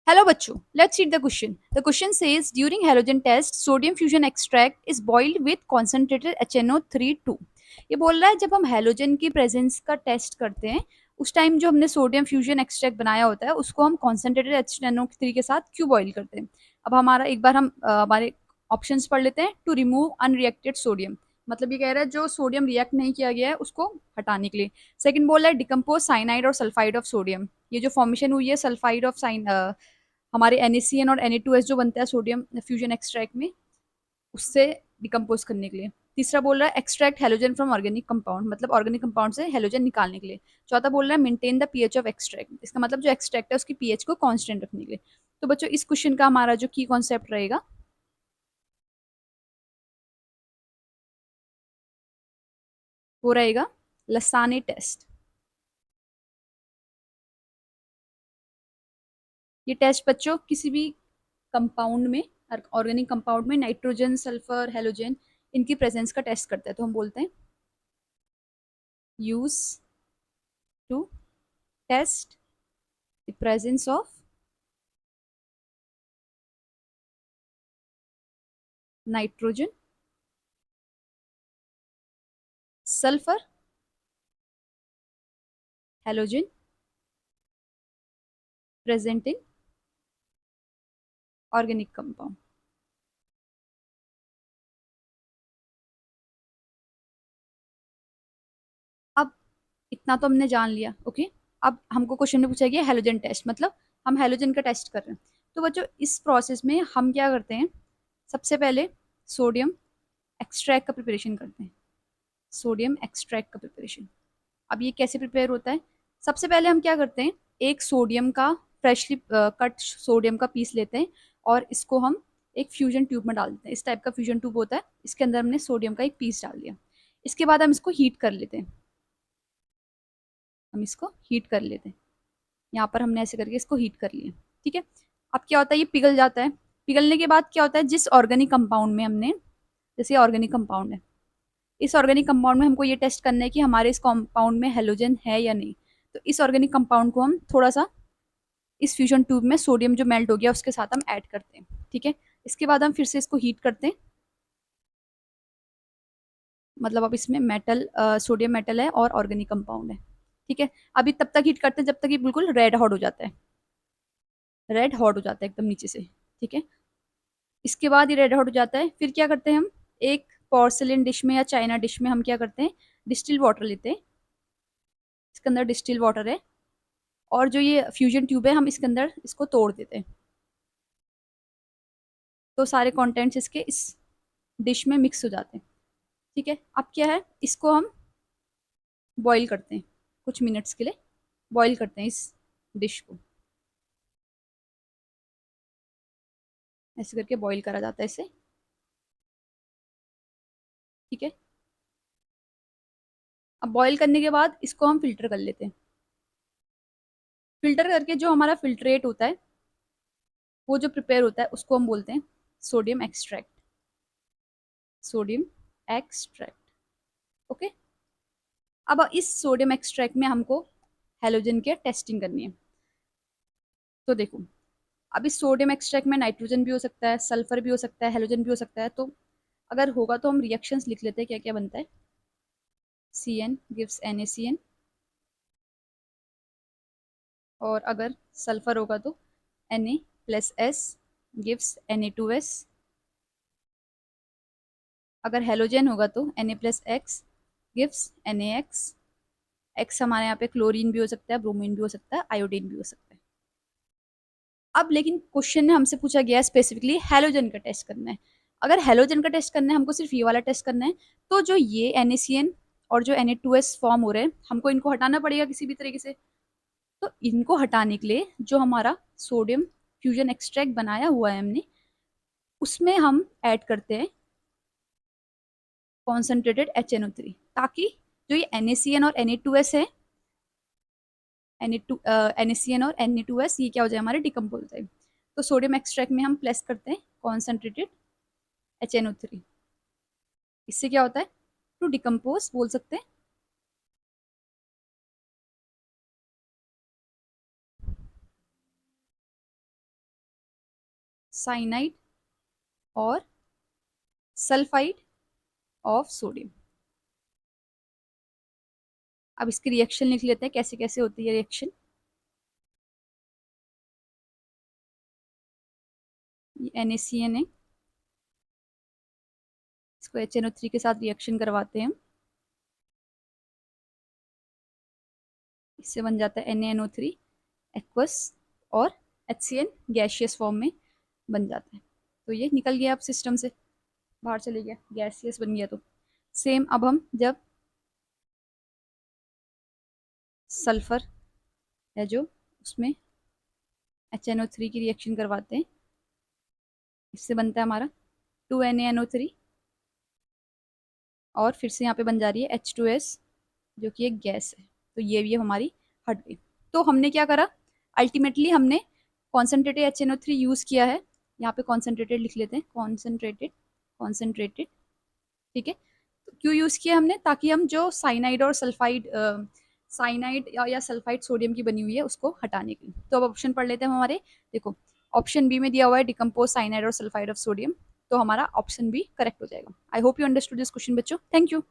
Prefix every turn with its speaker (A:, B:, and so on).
A: Hello बच्चों, let's read the question. The question says during halogen test, sodium fusion extract is boiled with concentrated HNO3 2. ये बोल रहा है जब हम हैलोजन की प्रेजेंस का टेस्ट करते हैं उस टाइम जो हमने सोडियम फ्यूजन एक्सट्रैक्ट बनाया होता है उसको हम कॉन्सेंट्रेटेड HNO3 के साथ क्यों बॉईल करते हैं। अब हमारा एक बार हम हमारे ऑप्शंस पढ़ लेते हैं। टू रिमूव अनरिएक्टेड सोडियम, मतलब ये कह रहा है जो सोडियम रिएक्ट नहीं किया गया है उसको हटाने के लिए। सेकंड बोल रहा है डिकम्पोज साइनाइड और सल्फाइड ऑफ सोडियम, ये जो फॉर्मेशन हुई है सल्फाइड ऑफ हमारे NaCN और Na2S जो बनता है सोडियम फ्यूजन एक्सट्रैक्ट में, उससे डिकम्पोज करने के लिए। तीसरा बोल रहा है extract halogen from organic compound, मतलब ऑर्गेनिक कंपाउंड से हेलोजन निकालने के लिए। चौथा बोल रहा है maintain the pH of extract, इसका मतलब जो एक्सट्रैक्ट है उसकी पीएच को कांस्टेंट रखने के लिए। तो बच्चों इस क्वेश्चन का हमारा जो की कॉन्सेप्ट रहेगा वो रहेगा लसाने टेस्ट। ये टेस्ट बच्चों किसी भी कंपाउंड में, ऑर्गेनिक कंपाउंड में नाइट्रोजन सल्फर हेलोजन इनकी प्रेजेंस का टेस्ट करता है, तो हम बोलते हैं use to test the presence of nitrogen sulphur halogen present in organic compound. अब इतना तो हमने जान लिया, ओके। अब हमको क्वेश्चन में पूछा गया हेलोजन टेस्ट, मतलब हम हेलोजन का टेस्ट कर रहे हैं। तो बच्चों इस प्रोसेस में हम क्या करते हैं, सबसे पहले सोडियम एक्सट्रैक्ट का प्रिपरेशन करते हैं। सोडियम एक्सट्रैक्ट का प्रिपरेशन, अब ये कैसे प्रिपेयर होता है। सबसे पहले हम क्या करते हैं, एक सोडियम का फ्रेशली कट सोडियम का पीस लेते हैं और इसको हम एक फ्यूजन ट्यूब में डाल देते हैं। इस टाइप का फ्यूजन ट्यूब होता है, इसके अंदर हमने सोडियम का एक पीस डाल दिया। इसके बाद हम इसको हीट कर लेते हैं, हम इसको हीट कर लेते हैं। यहाँ पर हमने ऐसे करके इसको हीट कर लिया, ठीक है। अब क्या होता है, ये पिघल जाता है। पिघलने के बाद क्या होता है, जिस ऑर्गेनिक कंपाउंड में हमने, जैसे ऑर्गेनिक कंपाउंड है, इस ऑर्गेनिक कंपाउंड में हमको ये टेस्ट करना है कि हमारे इस कंपाउंड में हेलोजन है या नहीं। तो इस ऑर्गेनिक कंपाउंड को हम थोड़ा सा इस फ्यूजन ट्यूब में सोडियम जो मेल्ट हो गया उसके साथ हम ऐड करते हैं, ठीक है। इसके बाद हम फिर से इसको हीट करते हैं, मतलब अब इसमें मेटल सोडियम मेटल है और ऑर्गेनिक कंपाउंड है, ठीक है। अभी तब तक हीट करते हैं जब तक ये बिल्कुल रेड हॉट हो जाता है, रेड हॉट हो जाता है एकदम नीचे से, ठीक है। इसके बाद ये रेड हॉट हो जाता है, फिर क्या करते हैं हम, एक पोर्सिलिन डिश में या चाइना डिश में हम क्या करते हैं, डिस्टिल वाटर लेते हैं। इसके अंदर डिस्टिल वाटर है और जो ये फ्यूजन ट्यूब है हम इसके अंदर इसको तोड़ देते हैं, तो सारे कंटेंट्स इसके इस डिश में मिक्स हो जाते हैं, ठीक है। अब क्या है, इसको हम बॉईल करते हैं, कुछ मिनट्स के लिए बॉईल करते हैं इस डिश को, ऐसे करके बॉईल करा जाता है इसे, ठीक है। अब बॉईल करने के बाद इसको हम फिल्टर कर लेते हैं। फिल्टर करके जो हमारा फिल्ट्रेट होता है, वो जो प्रिपेयर होता है उसको हम बोलते हैं sodium extract, sodium extract, okay. अब इस सोडियम एक्सट्रैक्ट में हमको हेलोजन के टेस्टिंग करनी है। तो देखो, अब इस सोडियम एक्सट्रैक्ट में नाइट्रोजन भी हो सकता है, सल्फर भी हो सकता है, हेलोजन भी हो सकता है। तो अगर होगा तो हम रिएक्शंस लिख लेते हैं क्या क्या बनता है। CN गिव्स NaCN, और अगर सल्फर होगा तो Na+S गिव्स Na2S, अगर हेलोजन होगा तो Na+X गिव्स NaX। एक्स हमारे यहाँ पे क्लोरीन भी हो सकता है, ब्रोमीन भी हो सकता है, आयोडीन भी हो सकता है। अब लेकिन क्वेश्चन में हमसे पूछा गया स्पेसिफिकली हेलोजन का टेस्ट करना है। अगर हेलोजन का टेस्ट करना है, हमको सिर्फ ये वाला टेस्ट करना है, तो जो ये NaCN और जो Na2S फॉर्म हो रहे हैं हमको इनको हटाना पड़ेगा किसी भी तरीके से। तो इनको हटाने के लिए जो हमारा सोडियम फ्यूजन एक्सट्रैक्ट बनाया हुआ है हमने, उसमें हम ऐड करते हैं कॉन्सेंट्रेटेड HNO3, ताकि जो ये NaCN और Na2S है, NaCN और Na2S ये क्या हो जाए, हमारे डिकम्पोज हो जाए। तो सोडियम एक्सट्रैक्ट में हम प्लेस करते हैं कॉन्सेंट्रेटेड HNO3। इससे क्या होता है, टू डिकम्पोज बोल सकते हैं। साइनाइड और सल्फाइड ऑफ सोडियम। अब इसकी रिएक्शन लिख लेते हैं, कैसे कैसे होती है रिएक्शन। NaCN है, इसको HNO3 के साथ रिएक्शन करवाते हैं, इससे बन जाता है NaNO3 एक्वस, और HCN गैशियस फॉर्म में बन जाता है। तो ये निकल गया अब सिस्टम से, बाहर चले गया, गैसियस बन गया। तो सेम अब हम जब सल्फर है जो, उसमें HNO3 की रिएक्शन करवाते हैं, इससे बनता है हमारा 2NaNO3, और फिर से यहाँ पे बन जा रही है H2S जो कि एक गैस है। तो ये भी हमारी हट गई। तो हमने क्या करा, अल्टीमेटली हमने कॉन्सेंट्रेटेड HNO3 यूज किया है। यहाँ पे कॉन्सेंट्रेटेड लिख लेते हैं, कॉन्सेंट्रेटेड, कॉन्सेंट्रेटेड, ठीक है। तो क्यों यूज किया हमने, ताकि हम जो साइनाइड और सल्फाइड, साइनाइड या सल्फाइड सोडियम की बनी हुई है उसको हटाने के लिए। तो अब ऑप्शन पढ़ लेते हैं हम हमारे। देखो, ऑप्शन बी में दिया हुआ है डिकम्पोज साइनाइड और सल्फाइड ऑफ सोडियम, तो हमारा ऑप्शन बी करेक्ट हो जाएगा। I hope you understood this question बच्चों, थैंक यू।